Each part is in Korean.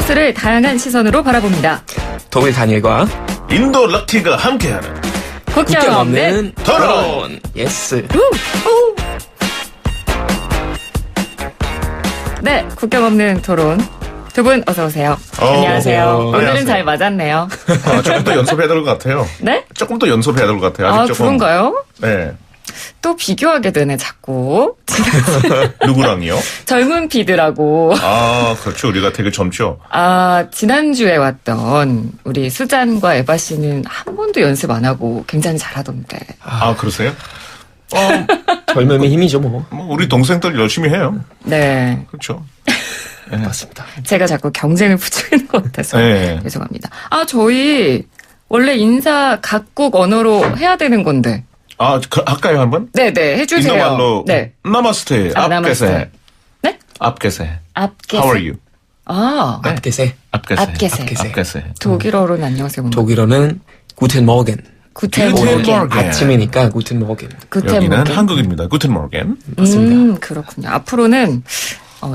뉴스를 다양한 시선으로 바라봅니다. 독일 다니엘과 인도 럭키가 함께하는 국경 없는 토론. 예스. 네, 국경 없는 토론. 두 분 어서 오세요. 안녕하세요. 오늘은 안녕하세요. 잘 맞았네요. 조금 더 연습해야 될 것 같아요. 네? 조금 더 연습해야 될 것 같아요. 아직 조금. 그런가요? 네. 또 비교하게 되네, 자꾸. 누구랑요? 젊은 피드라고. 그렇죠. 우리가 되게 젊죠. 지난주에 왔던 우리 수잔과 에바 씨는 한 번도 연습 안 하고 굉장히 잘하던데. 그러세요? 젊음의 힘이죠, 뭐. 우리 동생들 열심히 해요. 네. 그렇죠. 네. 맞습니다. 제가 자꾸 경쟁을 부추기는 것 같아서. 네. 죄송합니다. 저희 원래 인사 각국 언어로 해야 되는 건데. 할까요, 한번? 네네, 해주세요. 인도말로. 네. 나마스테. 나마스테. 앞게세. 네? 앞게세. 앞게세. How are you? 네. 앞게세. 앞게세. 독일어로는 안녕하세요. 뭔가. 독일어는 구텐 모겐. 구텐 구텐 모겐. 모겐. 아침이니까 구텐 모겐. 구텐 여기는 모겐. 한국입니다. 구텐 모겐. 맞습니다. 그렇군요. 앞으로는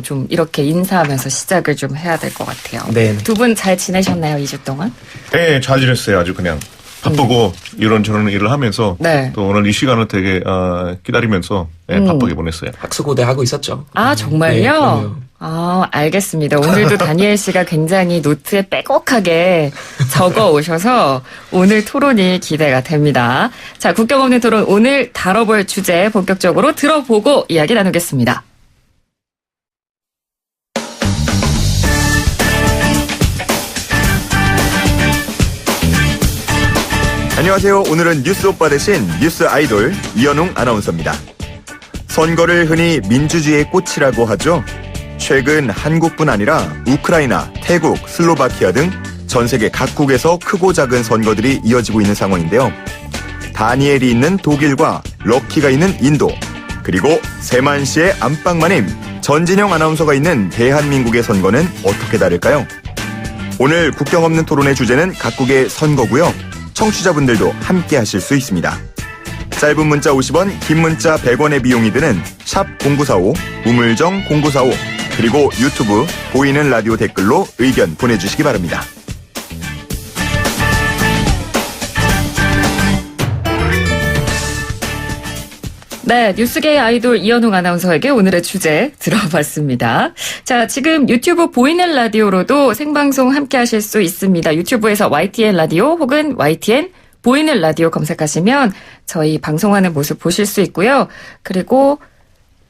좀 이렇게 인사하면서 시작을 좀 해야 될 것 같아요. 네. 두 분 잘 지내셨나요, 2주 동안? 네, 잘 지냈어요. 아주 그냥. 바쁘고 이런저런 일을 하면서 네. 또 오늘 이 시간을 되게 기다리면서 바쁘게 보냈어요. 학수고대 하고 있었죠. 정말요? 네, 그럼요. 알겠습니다. 오늘도 다니엘 씨가 굉장히 노트에 빼곡하게 적어 오셔서 오늘 토론이 기대가 됩니다. 자, 국경 없는 토론 오늘 다뤄볼 주제 본격적으로 들어보고 이야기 나누겠습니다. 안녕하세요. 오늘은 뉴스 오빠 대신 뉴스 아이돌 이현웅 아나운서입니다. 선거를 흔히 민주주의의 꽃이라고 하죠. 최근 한국뿐 아니라 우크라이나, 태국, 슬로바키아 등 전 세계 각국에서 크고 작은 선거들이 이어지고 있는 상황인데요. 다니엘이 있는 독일과 럭키가 있는 인도, 그리고 세만시의 안방마님, 전진영 아나운서가 있는 대한민국의 선거는 어떻게 다를까요? 오늘 국경 없는 토론의 주제는 각국의 선거고요. 청취자분들도 함께 하실 수 있습니다. 짧은 문자 50원, 긴 문자 100원의 비용이 드는 샵 0945, 우물정 0945, 그리고 유튜브 보이는 라디오 댓글로 의견 보내주시기 바랍니다. 네, 뉴스계의 아이돌 이현웅 아나운서에게 오늘의 주제 들어봤습니다. 자, 지금 유튜브 보이는 라디오로도 생방송 함께 하실 수 있습니다. 유튜브에서 YTN 라디오 혹은 YTN 보이는 라디오 검색하시면 저희 방송하는 모습 보실 수 있고요. 그리고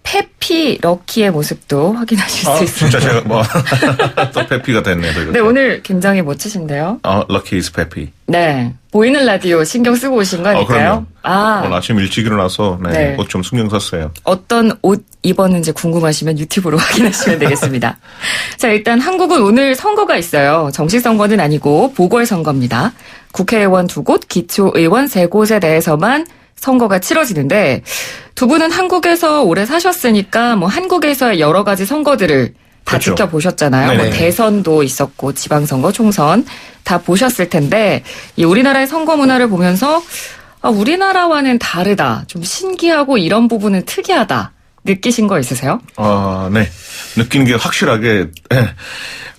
페피 럭키의 모습도 확인하실 수 있습니다. 진짜 제가 또 페피가 됐네요. 네, 오늘 굉장히 멋지신데요. Lucky is peppy. 네, 보이는 라디오 신경 쓰고 오신 거 아닐까요? 오늘 아침 일찍 일어나서 네. 옷 좀 신경 썼어요. 어떤 옷 입었는지 궁금하시면 유튜브로 확인하시면 되겠습니다. 자, 일단 한국은 오늘 선거가 있어요. 정식 선거는 아니고 보궐선거입니다. 국회의원 2곳, 기초의원 3곳에 대해서만 선거가 치러지는데 두 분은 한국에서 오래 사셨으니까 한국에서의 여러 가지 선거들을 다 그렇죠. 지켜보셨잖아요. 네네. 대선도 있었고 지방선거, 총선 다 보셨을 텐데 이 우리나라의 선거 문화를 보면서 우리나라와는 다르다, 좀 신기하고 이런 부분은 특이하다 느끼신 거 있으세요? 네. 느끼는 게 확실하게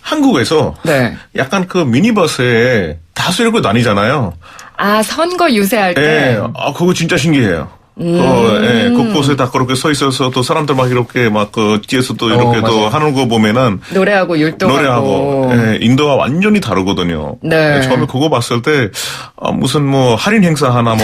한국에서 네. 약간 그 미니버스에 다수 이렇게 다니잖아요. 선거 유세할 때. 네. 그거 진짜 신기해요. 곳곳에 다 그렇게 서 있어서 또 사람들 막 이렇게 뒤에서 또 이렇게 또 하는 거 보면은 노래하고 율동하고. 인도와 완전히 다르거든요. 네. 처음에 그거 봤을 때 무슨 할인 행사 하나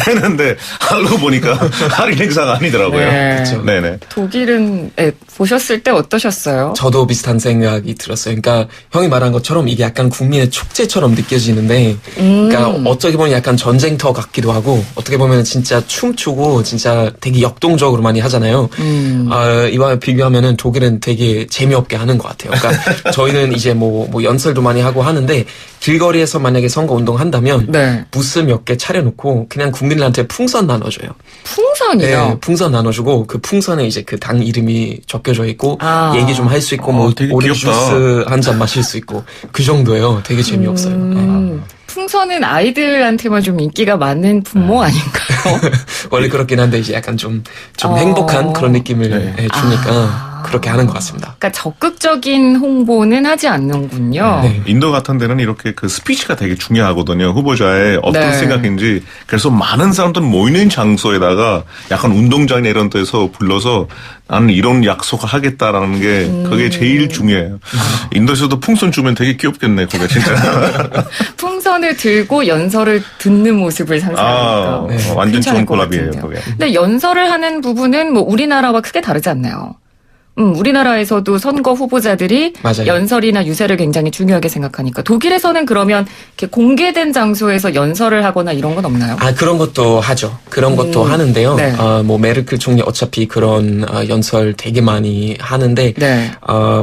했는데 알고 보니까 할인 행사가 아니더라고요. 네. 그렇죠. 네네. 독일은 보셨을 때 어떠셨어요? 저도 비슷한 생각이 들었어요. 그러니까 형이 말한 것처럼 이게 약간 국민의 축제처럼 느껴지는데, 그러니까 어떻게 보면 약간 전쟁터 같기도 하고, 어떻게 보면 진짜 춤추고 진짜 되게 역동적으로 많이 하잖아요. 이와 비교하면은 독일은 되게 재미없게 하는 것 같아요. 그러니까 저희는 이제 연설도 많이 하고 하는데 길거리에서 만약에 선거 운동 한다면 네. 부스 몇 개 차려놓고 그냥 국민들한테 풍선 나눠줘요. 풍선이요? 네, 풍선 나눠주고 그 풍선에 이제 그 당 이름이 적혀져 있고 얘기 좀 할 수 있고 되게 오렌지 귀엽다. 주스 한 잔 마실 수 있고 그 정도예요. 되게 재미없어요. 네. 풍선은 아이들한테만 좀 인기가 많은 분모 아닌가요? 원래 그렇긴 한데 이제 약간 좀 행복한 그런 느낌을 주니까. 그렇게 하는 것 같습니다. 그러니까 적극적인 홍보는 하지 않는군요. 네. 인도 같은 데는 이렇게 그 스피치가 되게 중요하거든요. 후보자의 어떤 네. 생각인지. 그래서 많은 사람들 모이는 장소에다가 약간 운동장이나 이런 데서 불러서 나는 이런 약속을 하겠다라는 게 그게 제일 중요해요. 인도에서도 풍선 주면 되게 귀엽겠네, 그게 진짜. 풍선을 들고 연설을 듣는 모습을 상상하니까 네. 완전 괜찮을 좋은 것 콜라비예요, 같은데요. 그게. 근데 연설을 하는 부분은 뭐 우리나라와 크게 다르지 않나요? 우리나라에서도 선거 후보자들이 맞아요. 연설이나 유세를 굉장히 중요하게 생각하니까 독일에서는 그러면 이렇게 공개된 장소에서 연설을 하거나 이런 건 없나요? 그런 것도 하죠. 그런 것도 하는데요. 네. 뭐 메르켈 총리 어차피 그런 연설 되게 많이 하는데, 네.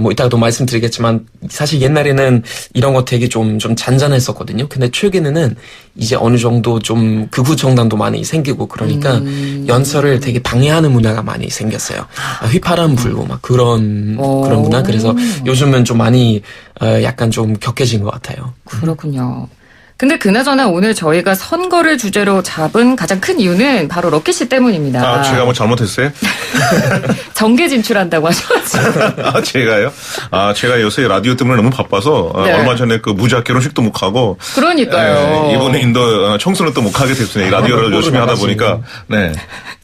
뭐 이따가도 말씀드리겠지만 사실 옛날에는 이런 거 되게 좀 잔잔했었거든요. 근데 최근에는 이제 어느 정도 좀 극우 정당도 많이 생기고 그러니까 연설을 되게 방해하는 문화가 많이 생겼어요. 휘파람 불고 막 그런 문화. 그래서 요즘은 좀 많이 약간 좀 격해진 것 같아요. 그렇군요. 근데 그나저나 오늘 저희가 선거를 주제로 잡은 가장 큰 이유는 바로 럭키 씨 때문입니다. 제가 뭐 잘못했어요? 정계 진출한다고 하셔가지고. 제가요? 제가 요새 라디오 때문에 너무 바빠서 네. 얼마 전에 그 무작 결혼식도 못 가고 그러니까요. 이번에 인도 청소는 또 못 가게 됐어요. 이 라디오를 열심히 하다 보니까 네.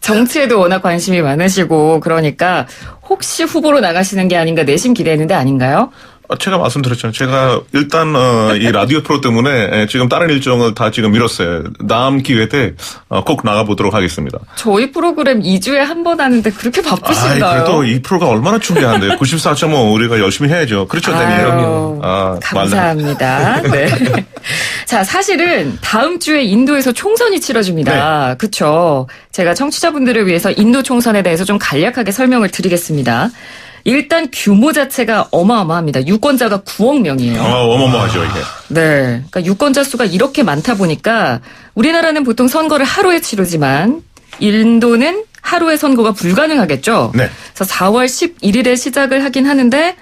정치에도 워낙 관심이 많으시고 그러니까 혹시 후보로 나가시는 게 아닌가 내심 기대했는데 아닌가요? 제가 말씀드렸잖아요. 제가 일단 이 라디오 프로 때문에 지금 다른 일정을 다 지금 미뤘어요. 다음 기회 때 꼭 나가보도록 하겠습니다. 저희 프로그램 2주에 한 번 하는데 그렇게 바쁘신가요? 그래도 이 프로가 얼마나 중요한데 94.5 우리가 열심히 해야죠. 그렇죠, 아유, 대리님? 감사합니다. 네. 자, 사실은 다음 주에 인도에서 총선이 치러집니다. 그렇죠. 제가 청취자분들을 위해서 인도 총선에 대해서 좀 간략하게 설명을 드리겠습니다. 일단 규모 자체가 어마어마합니다. 유권자가 9억 명이에요. 어마어마하죠, 이게. 네. 그러니까 유권자 수가 이렇게 많다 보니까 우리나라는 보통 선거를 하루에 치르지만 인도는 하루에 선거가 불가능하겠죠. 네. 그래서 4월 11일에 시작을 하긴 하는데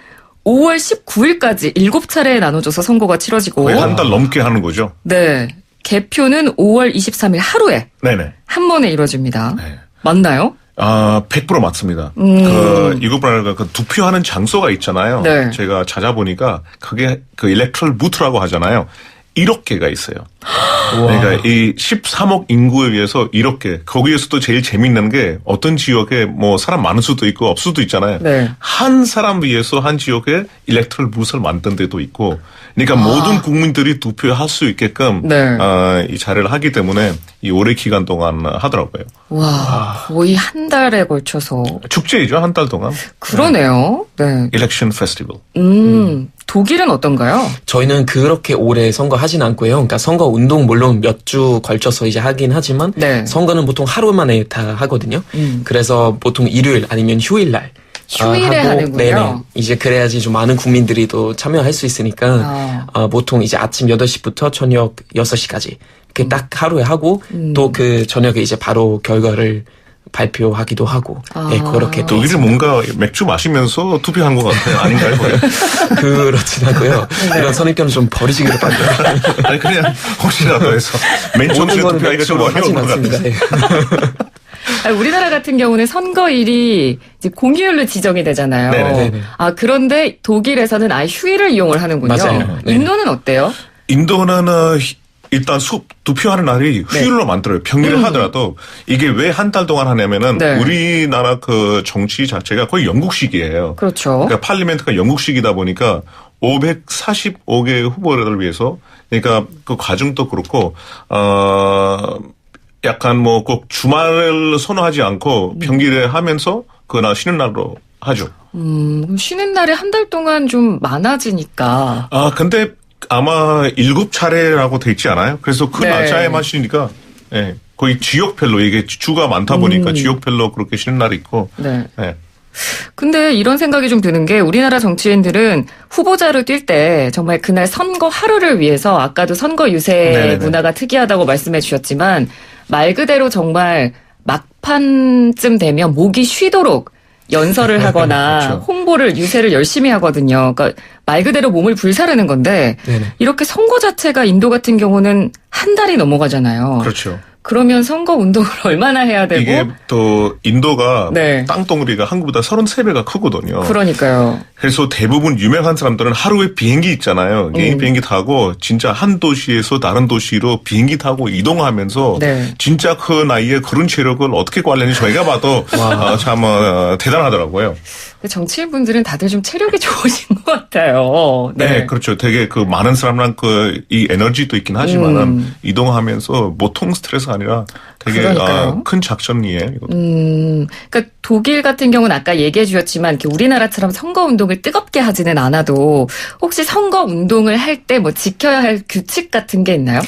5월 19일까지 7차례에 나눠져서 선거가 치러지고 거의 한 달 넘게 하는 거죠. 네. 개표는 5월 23일 하루에 네네. 한 번에 이루어집니다. 네. 맞나요? 100% 맞습니다. 이곳보다 그 투표하는 장소가 있잖아요. 네. 제가 찾아보니까 그게 그 일렉트럴 부트라고 하잖아요. 1억 개가 있어요. 그러니까 이 13억 인구에 비해서 이렇게 거기에서도 제일 재밌는 게 어떤 지역에 뭐 사람 많을 수도 있고 없을 수도 있잖아요. 네. 한 사람 위해서 한 지역에 일렉트럴 부스를 만든 데도 있고, 그러니까 모든 국민들이 투표할 수 있게끔 네. 이 자리를 하기 때문에 이 오래 기간 동안 하더라고요. 와, 거의 한 달에 걸쳐서. 축제이죠, 한 달 동안. 그러네요. 네. 일렉션 페스티벌. 독일은 어떤가요? 저희는 그렇게 오래 선거 하진 않고요. 그러니까 선거 운동 물론 몇 주 걸쳐서 이제 하긴 하지만 네. 선거는 보통 하루 만에 다 하거든요. 그래서 보통 일요일 아니면 휴일 날 휴일에 하고, 하는군요. 네네. 이제 그래야지 좀 많은 국민들이 또 참여할 수 있으니까 보통 이제 아침 8시부터 저녁 6시까지 그 딱 하루에 하고 또 그 저녁에 이제 바로 결과를 발표하기도 하고 네, 그렇게 또 독일이 뭔가 맥주 마시면서 투표한 것 같아요. 아닌가요? 그렇진 않고요. 이런 선입견을 좀 버리시기를 바래요. 아니 그냥 혹시라도 해서 맨 처음에 투표하기가 좀 어려운 것 않습니다. 같아요. 아니, 우리나라 같은 경우는 선거일이 이제 공휴일로 지정이 되잖아요. 네네네. 그런데 독일에서는 아예 휴일을 이용을 하는군요. 맞아요. 네네. 인도는 어때요? 인도는 일단 투표하는 날이 휴일로 만들어요. 평일에 하더라도 이게 왜 한 달 동안 하냐면은 네. 우리나라 그 정치 자체가 거의 영국식이에요. 그렇죠. 그러니까 팔리멘트가 영국식이다 보니까 545개 후보를 위해서 그러니까 그 과정도 그렇고 약간 뭐 꼭 주말을 선호하지 않고 평일에 하면서 그날 쉬는 날로 하죠. 그럼 쉬는 날에 한 달 동안 좀 많아지니까. 근데 아마 7차례라고 돼 있지 않아요? 그래서 그 네. 날짜에만 쉬니까, 예, 거의 지역별로 이게 주가 많다 보니까 지역별로 그렇게 쉬는 날이 있고, 네. 예. 근데 이런 생각이 좀 드는 게 우리나라 정치인들은 후보자로 뛸 때 정말 그날 선거 하루를 위해서 아까도 선거 유세 네네네. 문화가 특이하다고 말씀해 주셨지만 말 그대로 정말 막판쯤 되면 목이 쉬도록 연설을 하거나 그렇죠. 홍보를 유세를 열심히 하거든요. 그러니까 말 그대로 몸을 불사르는 건데 네네. 이렇게 선거 자체가 인도 같은 경우는 한 달이 넘어가잖아요. 그렇죠. 그러면 선거 운동을 얼마나 해야 되고? 이게 또 인도가 네. 땅덩어리가 한국보다 33배가 크거든요. 그러니까요. 그래서 대부분 유명한 사람들은 하루에 비행기 있잖아요. 개인 비행기 타고 진짜 한 도시에서 다른 도시로 비행기 타고 이동하면서 네. 진짜 그 나이에 그런 체력을 어떻게 관리하는지 저희가 봐도 참 대단하더라고요. 정치인분들은 다들 좀 체력이 좋으신 것 같아요. 네, 그렇죠. 되게 그 많은 사람랑 이 에너지도 있긴 하지만은 이동하면서 보통 스트레스가 아니라 되게 그러니까요. 큰 작전이에요. 이것도. 그러니까 독일 같은 경우는 아까 얘기해 주셨지만 이렇게 우리나라처럼 선거 운동을 뜨겁게 하지는 않아도 혹시 선거 운동을 할 때 뭐 지켜야 할 규칙 같은 게 있나요?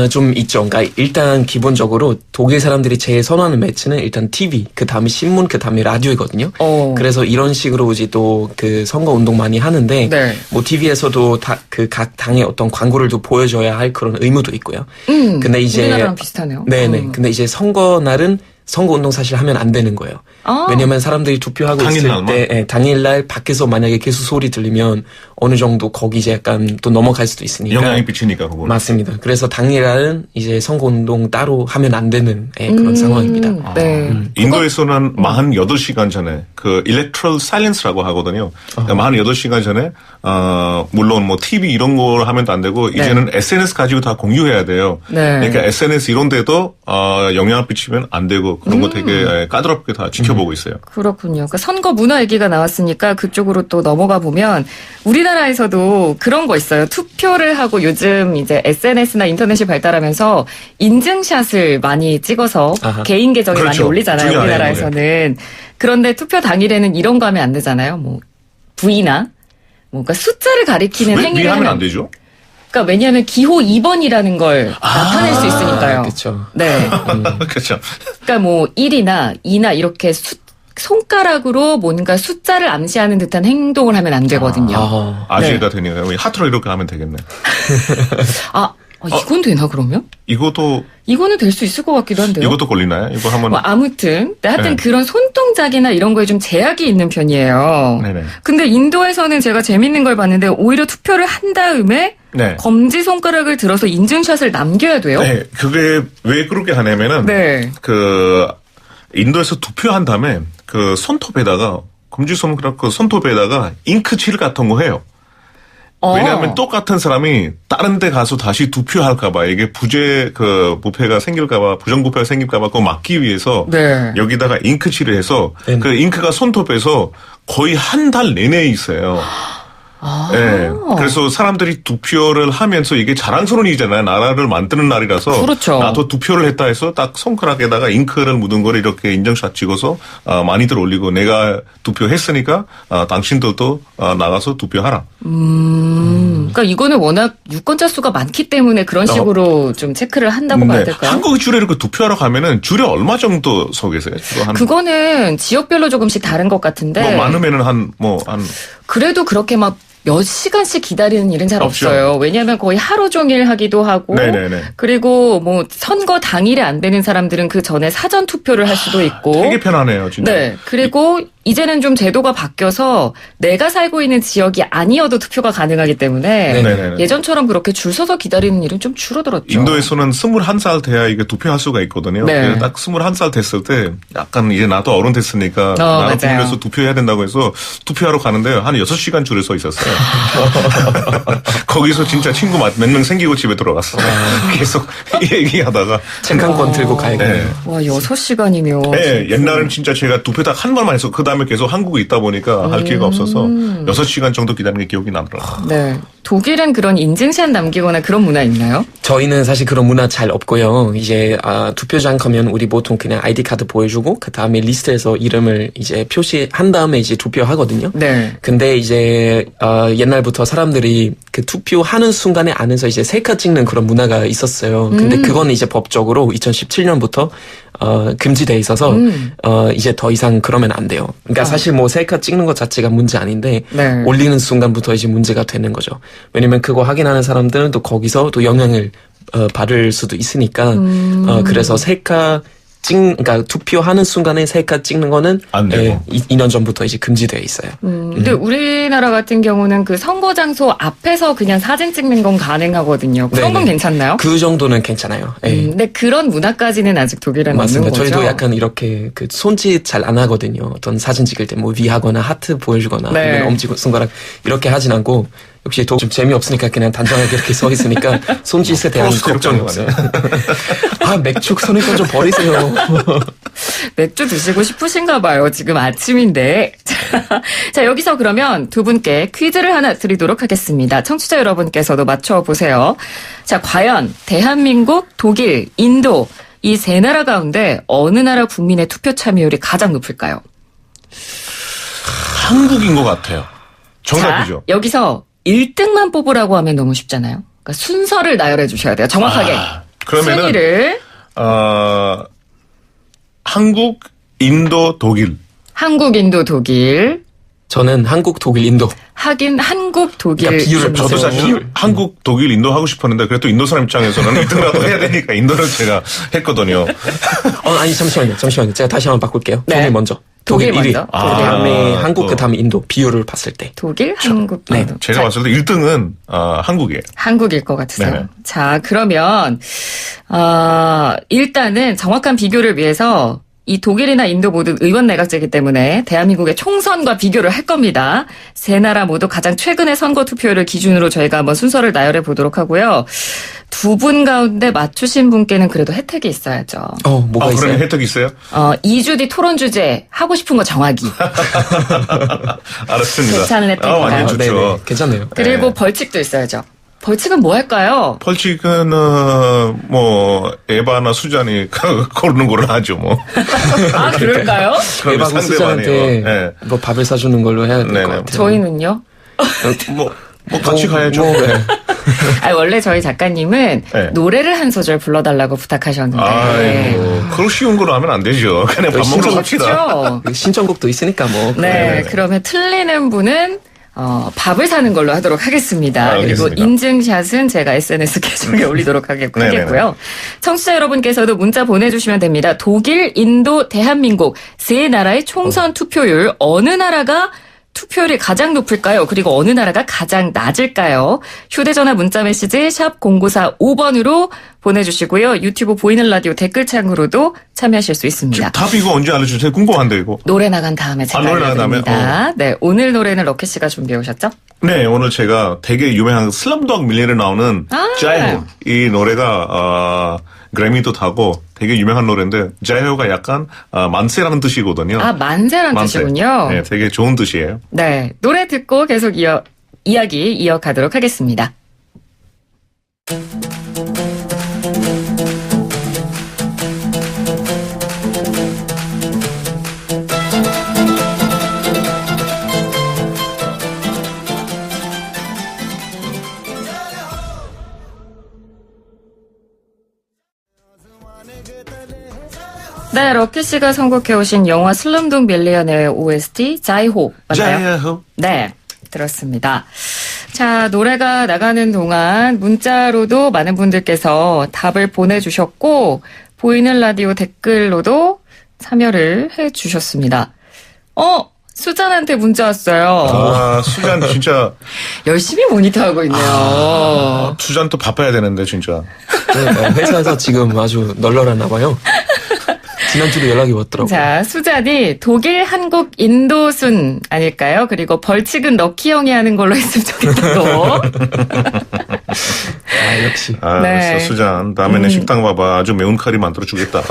좀 있죠. 그러니까 일단 기본적으로 독일 사람들이 제일 선호하는 매체는 일단 TV, 그 다음에 신문, 그 다음에 라디오이거든요. 그래서 이런 식으로 이제 또 그 선거 운동 많이 하는데, 네. 뭐 TV에서도 그 각 당의 어떤 광고를 또 보여줘야 할 그런 의무도 있고요. 근데 이제 우리나라랑 비슷하네요. 네네. 근데 이제 선거 날은 선거 운동 사실 하면 안 되는 거예요. 왜냐면 사람들이 투표하고 있을 때 당일날 밖에서 만약에 계속 소리 들리면 어느 정도 거기 이제 약간 또 넘어갈 수도 있으니까. 영향이 미치니까 그거. 맞습니다. 그래서 당일날은 이제 선거 운동 따로 하면 안 되는 그런 상황입니다. 네. 인도에서는 48시간 전에 그 electoral silence라고 하거든요. 그러니까 48시간 전에 물론 뭐 TV 이런 걸 하면도 안 되고 이제는 SNS 가지고 다 공유해야 돼요. 네. 그러니까 SNS 이런 데도 영향을 끼치면 안 되고 그런 거 되게 까다롭게 다 지켜보고 있어요. 그렇군요. 그러니까 선거 문화 얘기가 나왔으니까 그쪽으로 또 넘어가 보면 우리나라에서도 그런 거 있어요. 투표를 하고 요즘 이제 SNS나 인터넷이 발달하면서 인증샷을 많이 찍어서 개인 계정에 그렇죠. 많이 올리잖아요. 중요하네요. 우리나라에서는. 그런데 투표 당일에는 이런 거 하면 안 되잖아요. 뭐 V나 뭔가 숫자를 가리키는 왜 행위를 하면 안 되죠? 그러니까 왜냐하면 기호 2번이라는 걸 나타낼 수 있으니까요. 그렇죠. 네. 그렇죠. 그러니까 뭐 1이나 2나 이렇게 손가락으로 뭔가 숫자를 암시하는 듯한 행동을 하면 안 되거든요. 아재가 되네요. 하트로 이렇게 하면 되겠네. 이건 되나 그러면? 이거는 될 수 있을 것 같기도 한데요. 이것도 걸리나요? 이거 한번. 뭐 아무튼 하여튼 네. 그런 손동작이나 이런 거에 좀 제약이 있는 편이에요. 네네. 근데 인도에서는 제가 재밌는 걸 봤는데 오히려 투표를 한 다음에 네. 검지 손가락을 들어서 인증샷을 남겨야 돼요. 네. 그게 왜 그렇게 하냐면은 네. 그 인도에서 투표한 다음에 그 손톱에다가 검지 손가락 그 손톱에다가 잉크칠 같은 거 해요. 왜냐하면 똑같은 사람이 다른 데 가서 다시 투표할까봐 이게 부패가 생길까봐 부정부패가 생길까봐 그거 막기 위해서 네. 여기다가 잉크칠을 해서 그 잉크가 손톱에서 거의 한 달 내내 있어요. 네. 그래서 사람들이 투표를 하면서 이게 자랑스러운 일이잖아요. 나라를 만드는 날이라서. 그렇죠. 나도 투표를 했다 해서 딱 손가락에다가 잉크를 묻은 거를 이렇게 인증샷 찍어서 많이들 올리고 내가 투표했으니까 당신들도 나가서 투표하라. 그러니까 이거는 워낙 유권자 수가 많기 때문에 그런 식으로 좀 체크를 한다고 봐야 될까요? 한국 줄에 이렇게 투표하러 가면은 줄에 얼마 정도 서 계세요? 그거는 지역별로 조금씩 다른 것 같은데. 뭐 많으면은 그래도 그렇게 막 몇 시간씩 기다리는 일은 잘 없죠. 없어요. 왜냐하면 거의 하루 종일 하기도 하고. 네네네. 그리고 뭐 선거 당일에 안 되는 사람들은 그 전에 사전 투표를 할 수도 있고. 되게 편하네요, 진짜. 네. 그리고 이제는 좀 제도가 바뀌어서 내가 살고 있는 지역이 아니어도 투표가 가능하기 때문에 네네네. 예전처럼 그렇게 줄 서서 기다리는 일은 좀 줄어들었죠. 인도에서는 21살 돼야 이게 투표할 수가 있거든요. 네. 딱 21살 됐을 때 약간 이제 나도 어른 됐으니까 나를 맞아요. 부르면서 투표해야 된다고 해서 투표하러 가는데 한 6시간 줄에 서 있었어요. 거기서 진짜 친구 몇 명 생기고 집에 들어갔어. 계속 얘기하다가. 체크권 들고 가야겠네요. 네. 와, 6시간이면. 네, 옛날에는 진짜 제가 투표 딱 한 번만 해서 그 다음에 계속 한국에 있다 보니까 할 기회가 없어서 6시간 정도 기다리는 게 기억이 나더라고요. 네. 독일은 그런 인증샷 남기거나 그런 문화 있나요? 저희는 사실 그런 문화 잘 없고요. 이제 투표장 가면 우리 보통 그냥 아이디 카드 보여주고 그 다음에 리스트에서 이름을 이제 표시한 다음에 이제 투표하거든요. 네. 근데 이제 옛날부터 사람들이 그 투표하는 순간에 안에서 이제 셀카 찍는 그런 문화가 있었어요. 근데 그건 이제 법적으로 2017년부터 금지돼 있어서 이제 더 이상 그러면 안 돼요. 그러니까 사실 뭐 셀카 찍는 것 자체가 문제 아닌데 네. 올리는 순간부터 이제 문제가 되는 거죠. 왜냐면 그거 확인하는 사람들은 또 거기서 또 영향을 받을 수도 있으니까 그래서 셀카 그러니까 투표하는 순간에 셀카 찍는 거는 안 되고. 2년 전부터 이제 금지되어 있어요. 근데 우리나라 같은 경우는 그 선거 장소 앞에서 그냥 사진 찍는 건 가능하거든요. 그런 건 네네. 괜찮나요? 그 정도는 괜찮아요. 예. 근데 그런 문화까지는 아직 독일에는 맞습니다. 없는 거죠. 저희도 약간 이렇게 그 손짓 잘 안 하거든요. 어떤 사진 찍을 때 뭐 위하거나 하트 보여주거나 네. 아니면 엄지 손가락 이렇게 하진 않고 역시 좀 재미없으니까 그냥 단정하게 이렇게 서 있으니까 손짓에 대한 포스트로 걱정이 없어요. 아 맥주 손에서 좀 버리세요. 맥주 드시고 싶으신가 봐요. 지금 아침인데. 자, 여기서 그러면 두 분께 퀴즈를 하나 드리도록 하겠습니다. 청취자 여러분께서도 맞춰보세요. 자, 과연 대한민국, 독일, 인도 이 세 나라 가운데 어느 나라 국민의 투표 참여율이 가장 높을까요? 한국인 것 같아요. 정답이죠. 자, 여기서 1등만 뽑으라고 하면 너무 쉽잖아요. 그러니까 순서를 나열해 주셔야 돼요. 정확하게. 그러면은 순위를. 한국, 인도, 독일. 한국, 인도, 독일. 저는 한국, 독일, 인도. 하긴 한국, 독일. 그러니까 비율을 저도 맞아요. 사실 한국, 독일, 인도 하고 싶었는데 그래도 인도 사람 입장에서는 2등이라도 해야 되니까 인도를 제가 했거든요. 아니 잠시만요. 제가 다시 한번 바꿀게요. 네. 독일 먼저. 독일 1위. 먼저. 그 다음에 아, 한국, 또. 그 다음에 인도. 비율을 봤을 때. 독일, 한국, 네. 인도. 제가 자, 봤을 때 1등은 한국이에요. 한국일 것 같으세요. 네. 자, 그러면 일단은 정확한 비교를 위해서 이 독일이나 인도 모두 의원 내각제이기 때문에 대한민국의 총선과 비교를 할 겁니다. 세 나라 모두 가장 최근의 선거 투표율을 기준으로 저희가 한번 순서를 나열해 보도록 하고요. 두 분 가운데 맞추신 분께는 그래도 혜택이 있어야죠. 뭐가 있어요? 그러면 혜택 있어요? 2주 뒤 토론 주제 하고 싶은 거 정하기. 알았습니다. 괜찮은 혜택인가요? 완전 좋죠. 네네. 괜찮네요. 그리고 네. 벌칙도 있어야죠. 벌칙은 뭐 할까요? 펄칙은 뭐 에바나 수잔이 고르는 걸로 하죠 뭐. 아, 그럴까요? 그럼 대박우 수잔한테 네. 뭐 밥을 사주는 걸로 해야 될 것 네네. 같아요. 저희는요? 뭐 같이 가야죠. 네. 아니, 원래 저희 작가님은 네. 노래를 한 소절 불러달라고 부탁하셨는데. 아이고, 그걸 쉬운 거로 하면 안 되죠. 그냥 밥 먹으러 갑시다. 그렇죠? 신청곡도 있으니까 뭐. 네, 네네. 그러면 틀리는 분은 밥을 사는 걸로 하도록 하겠습니다. 그리고 알겠습니다. 인증샷은 제가 SNS 계정에 올리도록 하겠고요. 네네네. 청취자 여러분께서도 문자 보내주시면 됩니다. 독일, 인도, 대한민국 세 나라의 총선 투표율 어느 나라가 투표율이 가장 높을까요? 그리고 어느 나라가 가장 낮을까요? 휴대전화 문자메시지 샵 0945번으로 보내주시고요. 유튜브 보이는 라디오 댓글창으로도 참여하실 수 있습니다. 답 이거 언제 알려주세요? 궁금한데 이거. 노래 나간 다음에 제가 노래 나간 다음에? 알려드립니다. 네, 오늘 노래는 럭키 씨가 준비해 오셨죠? 네, 오늘 제가 되게 유명한 슬럼독 밀리언에 나오는 자이호 이 노래가 그래미도 타고 되게 유명한 노래인데 자이호가 약간 만세라는 뜻이거든요. 만세란 만세. 뜻이군요. 네, 되게 좋은 뜻이에요. 네, 노래 듣고 계속 이야기 이어가도록 하겠습니다. 네, 럭키 씨가 선곡해 오신 영화 슬럼독 밀리언의 OST 자이호 맞나요? 자이호. 네, 들었습니다. 자, 노래가 나가는 동안 문자로도 많은 분들께서 답을 보내주셨고 보이는 라디오 댓글로도 참여를 해주셨습니다. 수잔한테 문자 왔어요. 수잔 진짜 열심히 모니터하고 있네요. 수잔 또 바빠야 되는데 진짜. 네, 회사에서 지금 아주 널널하나 봐요. 지난주도 연락이 왔더라고요. 자, 수잔이 독일, 한국, 인도 순 아닐까요? 그리고 벌칙은 럭키 형이 하는 걸로 했으면 좋겠다고. 역시. 네. 알았어, 수잔. 다음에는 식당 와봐. 아주 매운 카리 만들어 주겠다.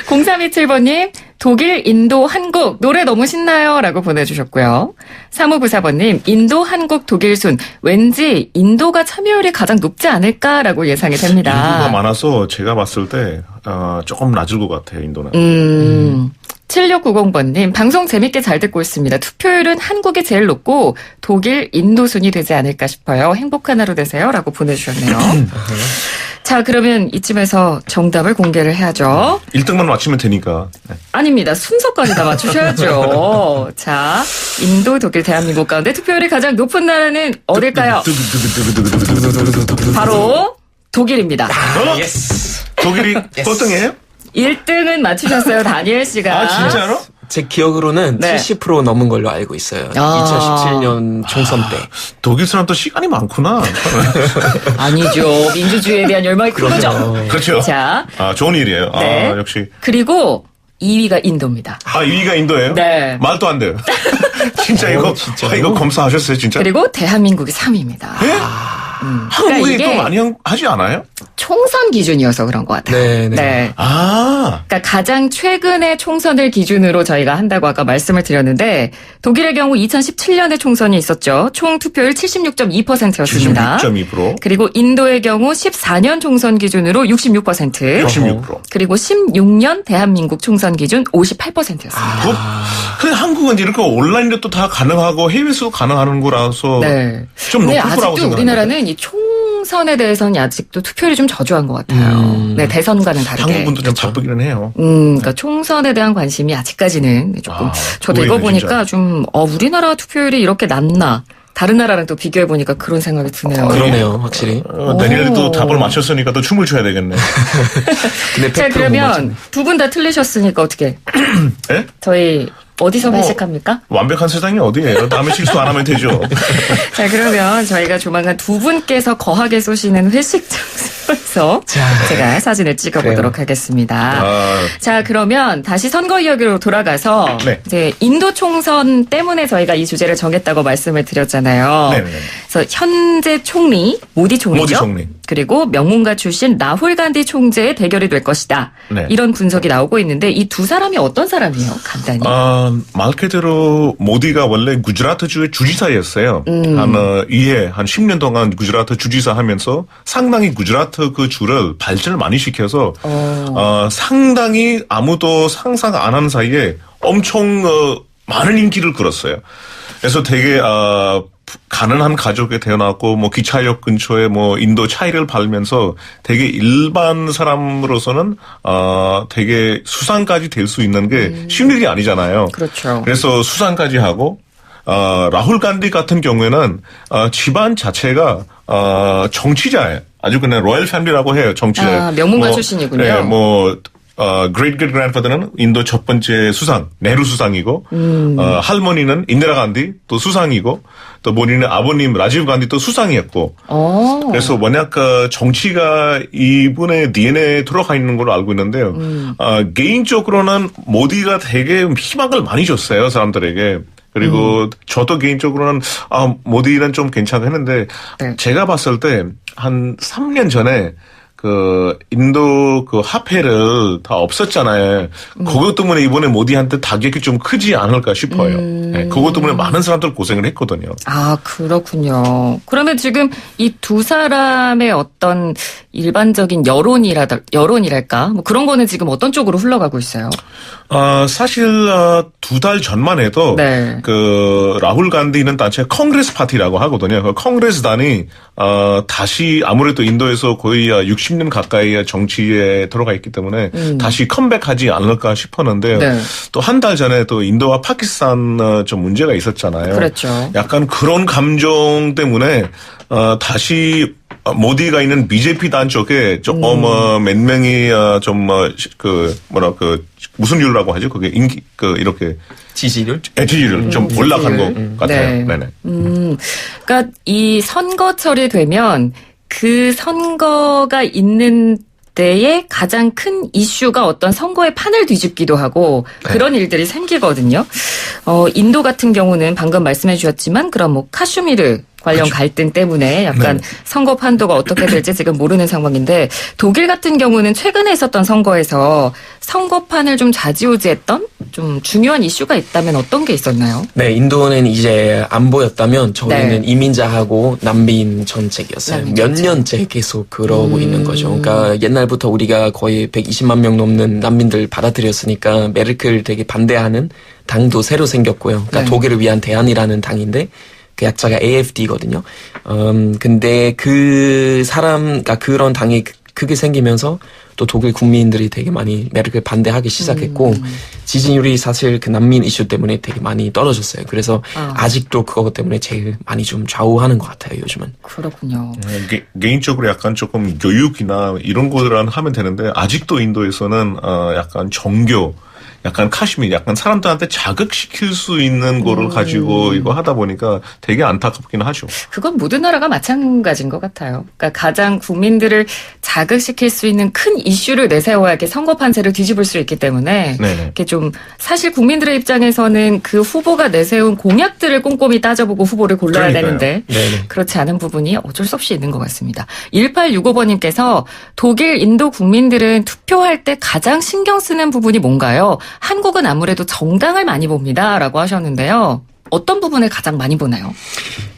0327번님, 독일, 인도, 한국, 노래 너무 신나요? 라고 보내주셨고요. 3594번님, 인도, 한국, 독일 순, 왠지 인도가 참여율이 가장 높지 않을까라고 예상이 됩니다. 인도가 많아서 제가 봤을 때 조금 낮을 것 같아요, 인도는. 7690번님, 방송 재밌게 잘 듣고 있습니다. 투표율은 한국이 제일 높고 독일, 인도 순이 되지 않을까 싶어요. 행복한 하루 되세요. 라고 보내주셨네요. 자, 그러면 이쯤에서 정답을 공개를 해야죠. 1등만 맞추면 되니까. 네. 아닙니다. 순서까지 다 맞추셔야죠. 자, 인도, 독일, 대한민국 가운데 투표율이 가장 높은 나라는 어딜까요? 바로 독일입니다. 예스. 독일이 꼴등이에요? 1등은 맞추셨어요, 다니엘 씨가. 아, 진짜로? 제 기억으로는 네. 70% 넘은 걸로 알고 있어요. 아. 2017년 총선 때. 독일 사람도 시간이 많구나. 아니죠. 민주주의에 대한 열망이 큰 거죠. 그렇죠. 자, 좋은 일이에요. 네. 역시. 그리고 2위가 인도입니다. 2위가 인도예요? 네. 말도 안 돼요. 진짜 이거, 이거 검사하셨어요, 진짜? 그리고 대한민국이 3위입니다. 한국이 그러니까 또 많이 하지 않아요? 총선 기준이어서 그런 것 같아요. 네, 네. 그러니까 가장 최근의 총선을 기준으로 저희가 한다고 아까 말씀을 드렸는데 독일의 경우 2017년에 총선이 있었죠. 총 투표율 76.2%였습니다. 76.2%. 그리고 인도의 경우 14년 총선 기준으로 66%. 66%. 그리고 16년 대한민국 총선 기준 58%였습니다. 근데 한국은 이렇게 온라인도 또 다 가능하고 해외에서도 가능한 거라서 네. 좀 근데 높을 거라고 아직도 생각합니다. 우리나라는 이 총선에 대해서는 아직도 투표율이 좀 저조한 것 같아요. 네, 대선과는 다르게. 한국 분도 좀 바쁘기는 해요. 그러니까 총선에 대한 관심이 아직까지는 조금 저도 이거 보이네, 보니까 좀 우리나라 투표율이 이렇게 낮나 다른 나라랑 또 비교해 보니까 그런 생각이 드네요. 그러네요, 확실히. 내년에도 답을 맞췄으니까 또 춤을 춰야 되겠네. 근데 자, 100% 못 그러면 맞췄네. 두 분 다 틀리셨으니까 어떻게? 예? 저희 어디서 회식합니까? 완벽한 세상이 어디예요? 다음에 실수 안 하면 되죠. 자, 그러면 저희가 조만간 두 분께서 거하게 쏘시는 회식 장소에서 제가 사진을 찍어보도록 하겠습니다. 자, 그러면 다시 선거 이야기로 돌아가서 네. 이제 인도 총선 때문에 저희가 이 주제를 정했다고 말씀을 드렸잖아요. 네네. 그래서 현재 총리 모디 총리죠. 모디 총리. 그리고 명문가 출신 라훌 간디 총재의 대결이 될 것이다. 네. 이런 분석이 나오고 있는데 이 두 사람이 어떤 사람이에요? 간단히. 말 그대로 모디가 원래 구자라트주의 주지사였어요. 한 10년 동안 구자라트 주지사 하면서 상당히 구자라트 그 주를 발전을 많이 시켜서 상당히 아무도 상상 안 하는 사이에 엄청 많은 인기를 끌었어요. 그래서 되게 가난한 가족에 태어났고 뭐 기차역 근처에 뭐 인도 차이를 팔면서 되게 일반 사람으로서는 되게 수상까지 될 수 있는 게 쉬운 일이 아니잖아요. 그렇죠. 그래서 수상까지 하고 라훌 간디 같은 경우에는 집안 자체가 정치자예요. 아주 그냥 로얄 패밀리라고 해요. 정치자. 명문가 출신이군요. 네, great grandfather는 인도 첫 번째 수상, 네루 수상이고, 할머니는 인디라 간디 또 수상이고, 또 본인의 아버님 라지브 간디 또 수상이었고, 그래서 워낙 정치가 이분의 DNA에 들어가 있는 걸로 알고 있는데요. 개인적으로는 모디가 되게 희망을 많이 줬어요, 사람들에게. 그리고 저도 개인적으로는 모디는 좀 괜찮고 했는데, 네. 제가 봤을 때 한 3년 전에 인도 화폐를 다 없었잖아요. 그것 때문에 이번에 모디한테 타격이 좀 크지 않을까 싶어요. 네, 그것 때문에 많은 사람들 고생을 했거든요. 그렇군요. 그러면 지금 이 두 사람의 어떤 일반적인 여론이랄까? 뭐 그런 거는 지금 어떤 쪽으로 흘러가고 있어요? 사실, 2달 전만 해도, 네. 라훌 간디는 단체 콩그레스 파티라고 하거든요. 그 콩그레스단이, 다시 아무래도 인도에서 거의 60년 가까이 정치에 들어가 있기 때문에 다시 컴백하지 않을까 싶었는데요. 네. 또 한 달 전에 또 인도와 파키스탄 좀 문제가 있었잖아요. 그렇죠. 약간 그런 감정 때문에, 다시 모디가 있는 BJP 단 쪽에 조금 몇 명이 무슨 이유라고 하죠? 그게 인기 이렇게 지지율? 지지율 좀 올라간 것 같아요. 네. 네네. 그러니까 이 선거철이 되면 그 선거가 있는 때에 가장 큰 이슈가 어떤 선거의 판을 뒤집기도 하고 그런 일들이 생기거든요. 인도 같은 경우는 방금 말씀해 주셨지만 그런 뭐 카슈미르 관련 그렇죠. 갈등 때문에 약간 선거 판도가 어떻게 될지 지금 모르는 상황인데 독일 같은 경우는 최근에 있었던 선거에서 선거판을 좀 좌지우지했던 좀 중요한 이슈가 있다면 어떤 게 있었나요? 네, 인도는 이제 안 보였다면 저희는 네. 이민자하고 난민 정책이었어요. 난민 몇 정책. 년째 계속 그러고 있는 거죠. 그러니까 옛날부터 우리가 거의 120만 명 넘는 난민들 받아들였으니까 메르켈 되게 반대하는 당도 새로 생겼고요. 그러니까 네. 독일을 위한 대안이라는 당인데 그 약자가 AFD거든요. 근데 그러니까 그런 당이 그게 생기면서 또 독일 국민들이 되게 많이 메르켈 반대하기 시작했고 지지율이 사실 그 난민 이슈 때문에 되게 많이 떨어졌어요. 그래서 아직도 그거 때문에 제일 많이 좀 좌우하는 것 같아요, 요즘은. 그렇군요. 개인적으로 약간 조금 교육이나 이런 거를 하면 되는데 아직도 인도에서는 약간 종교, 약간 카시미, 약간 사람들한테 자극시킬 수 있는 거를 가지고 이거 하다 보니까 되게 안타깝긴 하죠. 그건 모든 나라가 마찬가지인 것 같아요. 그러니까 가장 국민들을 자극시킬 수 있는 큰 이슈를 내세워야 이렇게 선거 판세를 뒤집을 수 있기 때문에 네네. 이렇게 좀 사실 국민들의 입장에서는 그 후보가 내세운 공약들을 꼼꼼히 따져보고 후보를 골라야 그러니까요. 되는데 네네. 그렇지 않은 부분이 어쩔 수 없이 있는 것 같습니다. 1865번님께서 독일, 인도 국민들은 투표할 때 가장 신경 쓰는 부분이 뭔가요? 한국은 아무래도 정당을 많이 봅니다. 라고 하셨는데요. 어떤 부분을 가장 많이 보나요?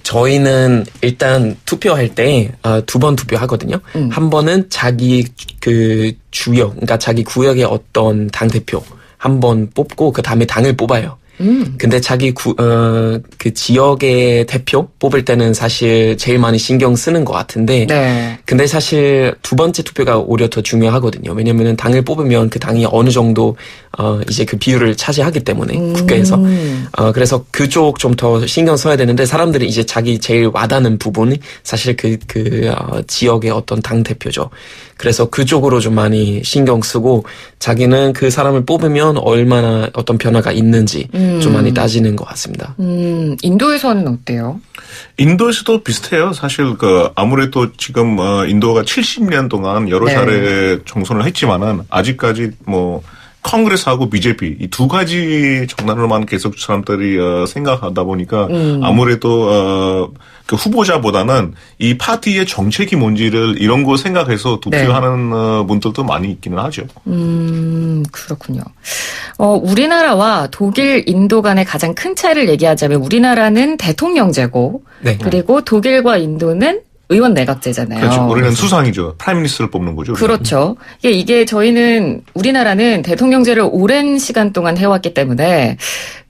저희는 일단 투표할 때 두 번 투표하거든요. 한 번은 자기 그 주역, 그러니까 자기 구역의 어떤 당대표 한 번 뽑고 그 다음에 당을 뽑아요. 근데 자기 그 지역의 대표 뽑을 때는 사실 제일 많이 신경 쓰는 것 같은데. 네. 근데 사실 두 번째 투표가 오히려 더 중요하거든요. 왜냐면은 당을 뽑으면 그 당이 어느 정도, 이제 그 비율을 차지하기 때문에, 국회에서. 그래서 그쪽 좀 더 신경 써야 되는데, 사람들이 이제 자기 제일 와닿는 부분이 사실 지역의 어떤 당대표죠. 그래서 그쪽으로 좀 많이 신경 쓰고, 자기는 그 사람을 뽑으면 얼마나 어떤 변화가 있는지 좀 많이 따지는 것 같습니다. 인도에서는 어때요? 인도에서도 비슷해요. 사실 아무래도 지금 인도가 70년 동안 여러 네. 차례 정선을 했지만은 아직까지 컨그레스하고 BJP 이 두 가지 정당으로만 계속 사람들이 생각하다 보니까 아무래도 그 후보자보다는 이 파티의 정책이 뭔지를 이런 거 생각해서 투표하는 분들도 많이 있기는 하죠. 그렇군요. 우리나라와 독일, 인도 간의 가장 큰 차이를 얘기하자면 우리나라는 대통령제고 네. 그리고 독일과 인도는 의원 내각제잖아요. 그렇죠. 우리는 수상이죠. 프라임 미니스터를 뽑는 거죠. 그렇죠. 이게 우리나라는 대통령제를 오랜 시간 동안 해왔기 때문에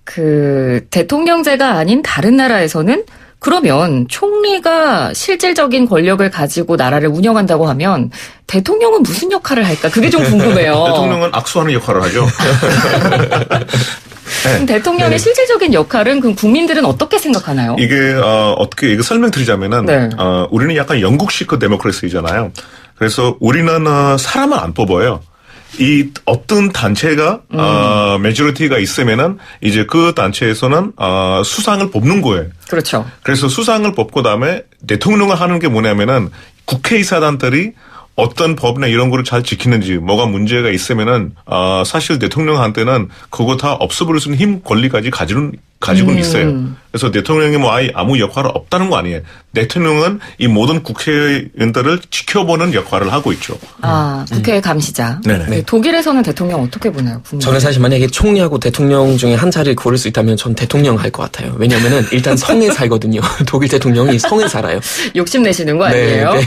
그 대통령제가 아닌 다른 나라에서는 그러면 총리가 실질적인 권력을 가지고 나라를 운영한다고 하면 대통령은 무슨 역할을 할까? 그게 좀 궁금해요. 대통령은 악수하는 역할을 하죠. 그럼 대통령의 실질적인 역할은 그럼 국민들은 어떻게 생각하나요? 이게 어떻게 이거 설명드리자면은 네. 우리는 약간 영국식 데모크래시잖아요. 그래서 우리는 사람을 안 뽑아요. 이 어떤 단체가 메조리티가 있으면은 이제 그 단체에서는 수상을 뽑는 거예요. 그렇죠. 그래서 수상을 뽑고 그다음에 대통령을 하는 게 뭐냐면은 국회의사단들이 어떤 법이나 이런 거를 잘 지키는지 뭐가 문제가 있으면은 사실 대통령한테는 그거 다 없애버릴 수 있는 힘 권리까지 가지고는 있어요. 그래서 대통령이 아무 역할은 없다는 거 아니에요. 대통령은 이 모든 국회의원들을 지켜보는 역할을 하고 있죠. 국회의 감시자. 네네. 네, 독일에서는 대통령 어떻게 보나요? 국민들? 저는 사실 만약에 총리하고 대통령 중에 한 자리를 고를 수 있다면 전 대통령 할 것 같아요. 왜냐면은 일단 성에 살거든요. 독일 대통령이 성에 살아요. 욕심내시는 거 아니에요? 네.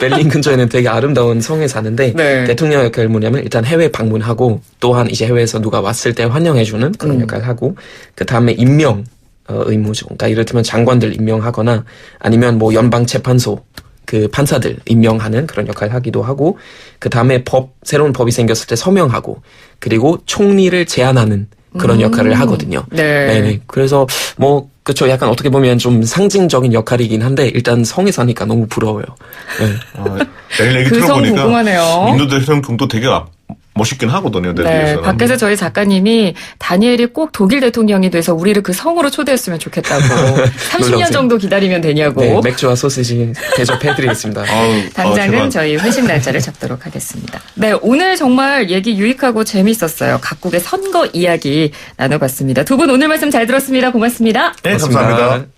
베를린 근처에는 되게 아름다운 성에 사는데 네. 대통령 역할이 뭐냐면 일단 해외 방문하고 또한 이제 해외에서 누가 왔을 때 환영해주는 그런 역할을 하고 그 다음에 임명 의무죠. 그러니까 이를테면 장관들 임명하거나 아니면 뭐 연방재판소 그 판사들 임명하는 그런 역할을 하기도 하고 그 다음에 새로운 법이 생겼을 때 서명하고 그리고 총리를 제안하는 그런 역할을 하거든요. 네. 네네. 그래서 그쵸. 약간 어떻게 보면 좀 상징적인 역할이긴 한데 일단 성에 사니까 너무 부러워요. 네. 내일 얘기 그 성 들어보니까 궁금하네요. 인도 대통령도 되게 멋있긴 하거든요. 네, 델리에서는. 밖에서 저희 작가님이 다니엘이 꼭 독일 대통령이 돼서 우리를 그 성으로 초대했으면 좋겠다고 30년 놀라우세요. 정도 기다리면 되냐고. 네, 맥주와 소시지 대접해드리겠습니다. 당장은 제발. 저희 회식 날짜를 잡도록 하겠습니다. 네, 오늘 정말 얘기 유익하고 재미있었어요. 각국의 선거 이야기 나눠봤습니다. 두 분 오늘 말씀 잘 들었습니다. 고맙습니다. 네, 감사합니다.